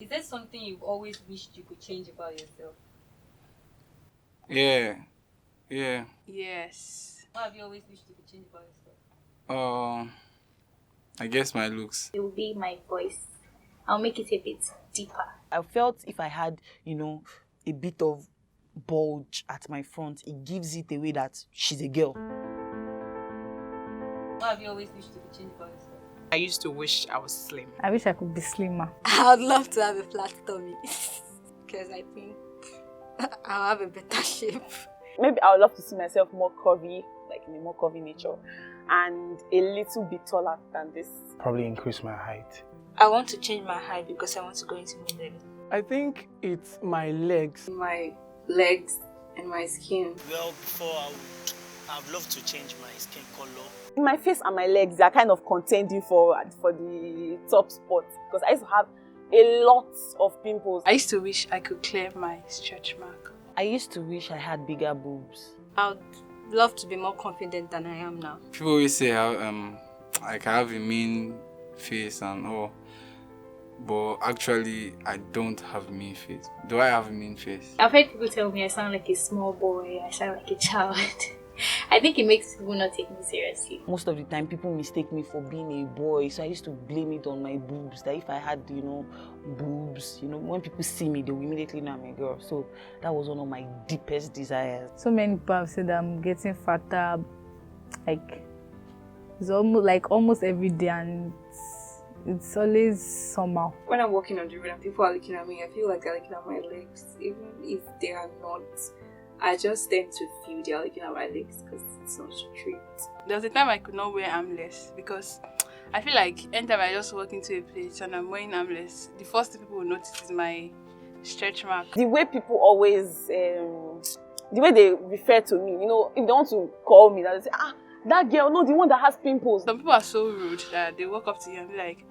Is there something you've always wished you could change about yourself? Yeah, yeah. Yes. What have you always wished you could change about yourself? Um, I guess my looks. It will be my voice. I'll make it a bit deeper. I felt if I had, a bit of bulge at my front, it gives it away that she's a girl. What have you always wished you could change about yourself? I used to wish I was slim. I wish I could be slimmer. I would love to have a flat tummy because I think I'll have a better shape. Maybe I would love to see myself more curvy, like in a more curvy nature, and a little bit taller than this. Probably increase my height. I want to change my height because I want to go into modeling. I think it's my legs. My legs and my skin. Well, before I'd love to change my skin color. My face and my legs, they are kind of contending for the top spot because I used to have a lot of pimples. I used to wish I could clear my stretch mark. I used to wish I had bigger boobs. I would love to be more confident than I am now. People always say how I can have a mean face and all, but actually I don't have a mean face. Do I have a mean face? I've heard people tell me I sound like a small boy, I sound like a child. I think it makes people not take me seriously. Most of the time, people mistake me for being a boy, so I used to blame it on my boobs. That if I had, boobs, when people see me, they will immediately know I'm a girl. So that was one of my deepest desires. So many people have said I'm getting fatter, it's almost every day, and it's always somehow. When I'm walking on the road and people are looking at me, I feel like they're looking at my legs, even if they are not. I just tend to feel they're looking at my legs because it's not straight. There was a time I could not wear armless because I feel like anytime I just walk into a place and I'm wearing armless, the first thing people will notice is my stretch mark. The way people always, the way they refer to me, if they want to call me, they say, that girl, no, the one that has pimples. Some people are so rude that they walk up to you and be like,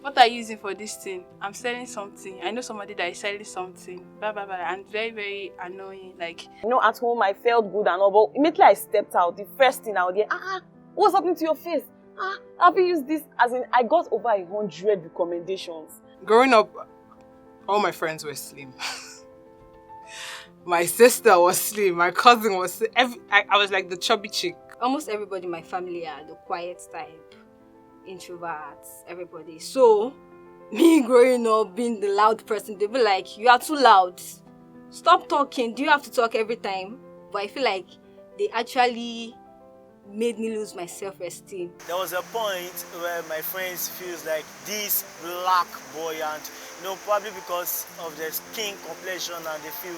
what are you using for this thing? I'm selling something. I know somebody that is selling something. Blah, blah, blah. And very, very annoying. Like, at home I felt good and all, but immediately I stepped out, the first thing I would hear, what's happening to your face? Have you used this? As in, I got over 100 recommendations. Growing up, all my friends were slim. My sister was slim. My cousin was slim. I was like the chubby chick. Almost everybody in my family are the quiet type, introverts, everybody. So, me growing up being the loud person, they'll be like, you are too loud. Stop talking. Do you have to talk every time? But I feel like they actually made me lose my self-esteem. There was a point where my friends feels like this black boy, and probably because of their skin complexion, and they feel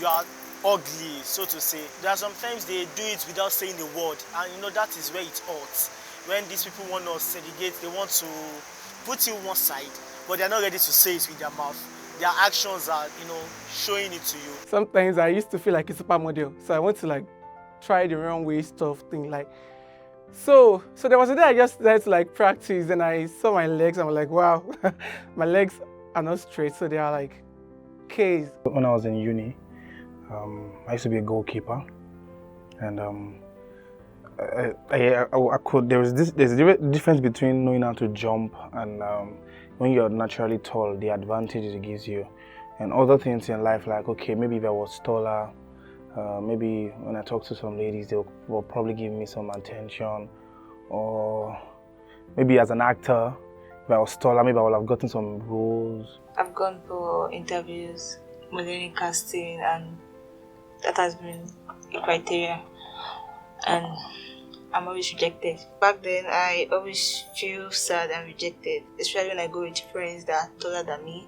you are ugly, so to say. There are sometimes they do it without saying a word, and that is where it hurts. When these people want to segregate, they want to put you one side, but they're not ready to say it with their mouth. Their actions are, showing it to you. Sometimes I used to feel like a supermodel, so I want to try the wrong way stuff thing. So there was a day I just started to practice, and I saw my legs, and I was like, wow, my legs are not straight, so they are K's. When I was in uni, I used to be a goalkeeper, and there's a difference between knowing how to jump and when you're naturally tall, the advantages it gives you, and other things in life, okay, maybe if I was taller, maybe when I talk to some ladies, they will probably give me some attention, or maybe as an actor, if I was taller, maybe I would have gotten some roles. I've gone for interviews, modeling, casting, and that has been a criteria, and I'm always rejected. Back then, I always feel sad and rejected, especially when I go with friends that are taller than me,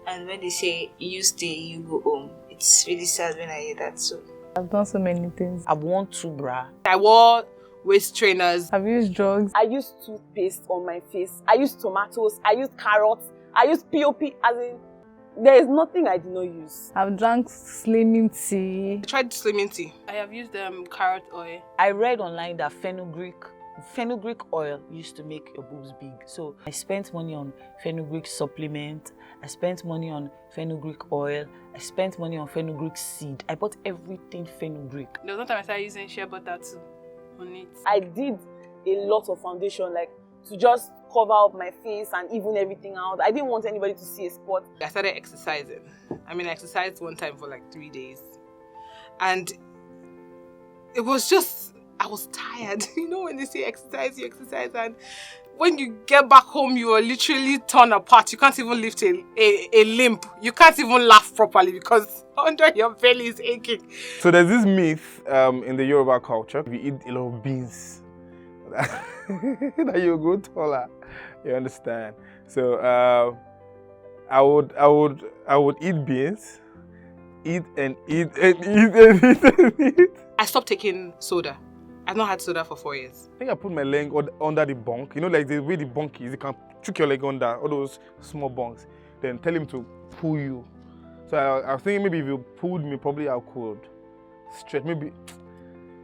and when they say, you stay, you go home. It's really sad when I hear that. So I've done so many things. I've worn 2 bra. I wore waist trainers. I've used drugs. I used toothpaste on my face. I used tomatoes. I used carrots. I used POP. As in, there is nothing I did not use. I've drank slimming tea. I tried slimming tea. I have used carrot oil. I read online that fenugreek oil used to make your boobs big. So I spent money on fenugreek supplement. I spent money on fenugreek oil. I spent money on fenugreek seed. I bought everything fenugreek. There was one time I started using shea butter too on it. I did a lot of foundation, to just cover up my face and even everything out. I didn't want anybody to see a spot. I started exercising. I exercised one time for like 3 days. And it was just, I was tired. You know when they say exercise, you exercise, and when you get back home, you are literally torn apart. You can't even lift a limb. You can't even laugh properly because under your belly is aching. So there's this myth in the Yoruba culture. If you eat a lot of beans, that you grow taller. You understand? So I would eat beans, eat and eat and eat and eat and eat. I stopped taking soda. I've not had soda for 4 years. I think I put my leg under the bunk. You know, like the way the bunk is, you can trick your leg under all those small bunks. Then tell him to pull you. So I was thinking maybe if you pulled me, probably I could stretch. Maybe.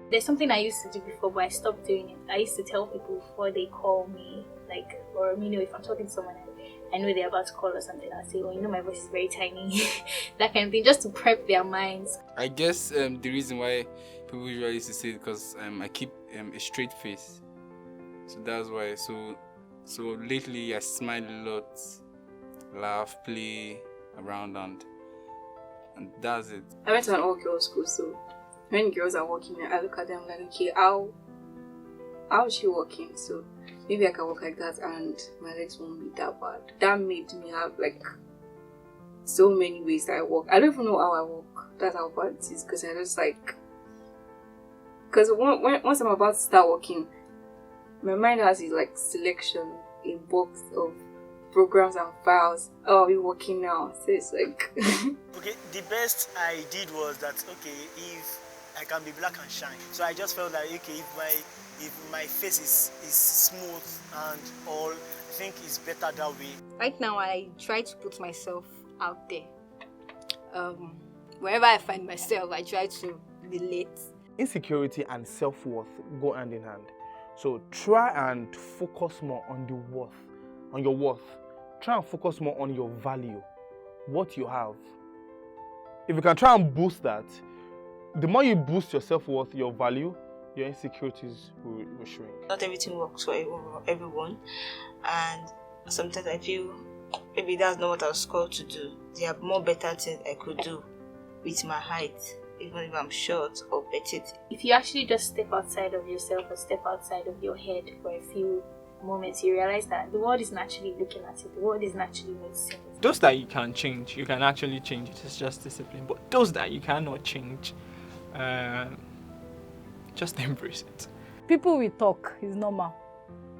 There's something I used to do before, but I stopped doing it. I used to tell people before they call me, like, or you know, if I'm talking to someone and I know they're about to call or something, I'll say, oh, you know, my voice is very tiny, that kind of thing, just to prep their minds. I guess the reason why people usually used to say it because I keep a straight face, so that's why. So lately I smile a lot, laugh, play around, and that's it. I went to an all-girls school, so when girls are walking, I look at them like, okay, how is she walking? So maybe I can walk like that and my legs won't be that bad. That made me have like so many ways that I walk. I don't even know how I walk. That's how bad it is, because I just like, because once I'm about to start walking, my mind has this like selection, a box of programs and files. Oh, we're working now. So it's like Okay, the best I did was that, okay, if I can be black and shine. So I just felt like, okay, if my face is smooth and all, I think it's better that way. Right now, I try to put myself out there. Wherever I find myself, I try to relate. Insecurity and self-worth go hand in hand. So try and focus more on the worth, on your worth. Try and focus more on your value, what you have. If you can try and boost that, the more you boost your self-worth, your value, your insecurities will shrink. Not everything works for everyone, and sometimes I feel maybe that's not what I was called to do. There are more better things I could do with my height, even if I'm short or petite. If you actually just step outside of yourself or step outside of your head for a few moments, you realize that the world is naturally looking at you. The world is naturally noticing it. Those that you can change, you can actually change it. It's just discipline. But those that you cannot change, just embrace it. People will talk, is normal.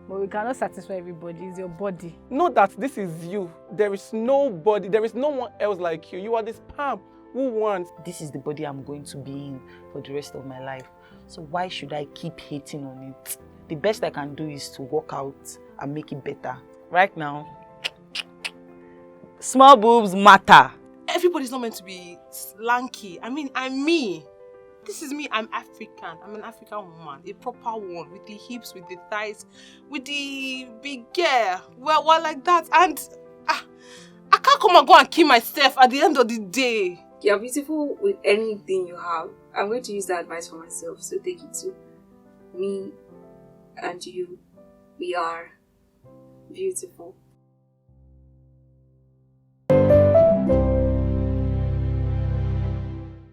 But we cannot satisfy everybody. It's your body. Know that this is you. There is nobody, there is no one else like you. You are the sperm. Who wants? This is the body I'm going to be in for the rest of my life. So why should I keep hating on it? The best I can do is to work out and make it better. Right now, small boobs matter. Everybody's not meant to be lanky. I'm me. This is me. I'm African. I'm an African woman, a proper one, with the hips, with the thighs, with the big gear. Well, like that. And I can't come and go and kill myself at the end of the day. You're beautiful with anything you have. I'm going to use that advice for myself, so take it to me and you. We are beautiful.